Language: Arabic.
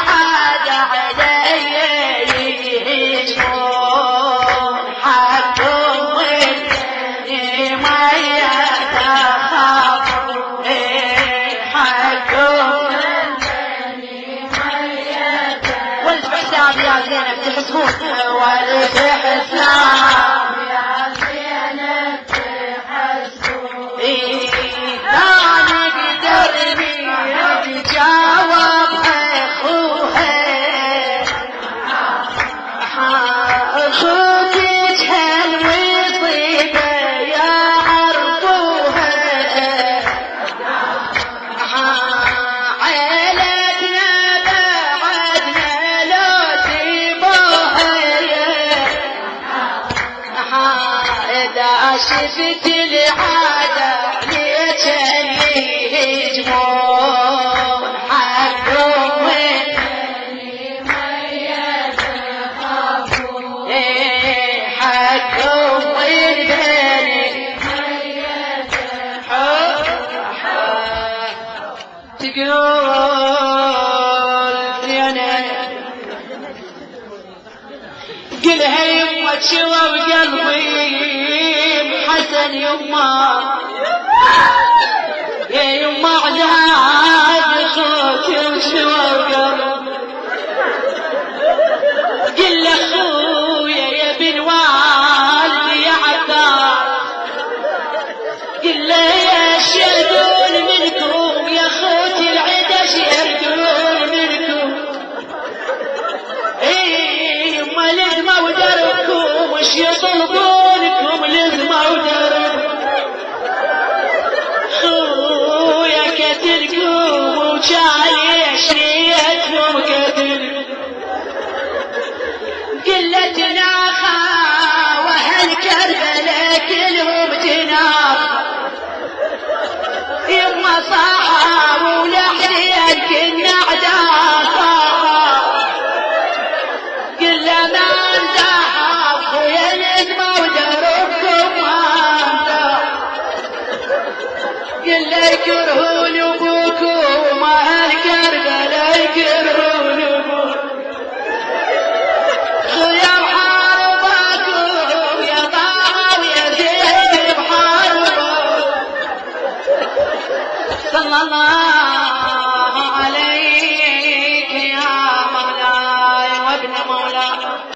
العادة علي يهجمون حقهم والدنيا ما يتخافون حقهم والدنيا ما يتخافون والحساب يا زينب تحسبون والحساب يا زينب تحسبون لا نقدر نتجاوب اخوها اخوتك هالمصيبه يا عرفوها عيلتنا بعدنا لو سيبوها اذا شفت العاده ليش يهجمون حقهم ما يتخافون حقهم والبني ما يتخافون تقول زينب قلها يمه شوى بقلبي حسن يمه يا يما عداد خوك وشوى بقلبي قل اخويا يا بن والدي يا عباس قل له يشهدون منكم يا اخوتي العدش يردون منكم يما لزمة ودربكم وش يطلبونكم لزمة ودربكم خويا كتلكم وجاي عشريتكم كتل قلتنا واهل كربلاء كلهم جناب يما صاحب ولحسين كنا اعداء قل ما انزحف خويا نجمة ودربكم ما انزحف قل يكرهون ابوكم اهل كربلاء يكرهون ابوكم خويا بحاربكم يا طه ويا زيد بحاربكم صلى الله عليك يا مولاي وابن مولاي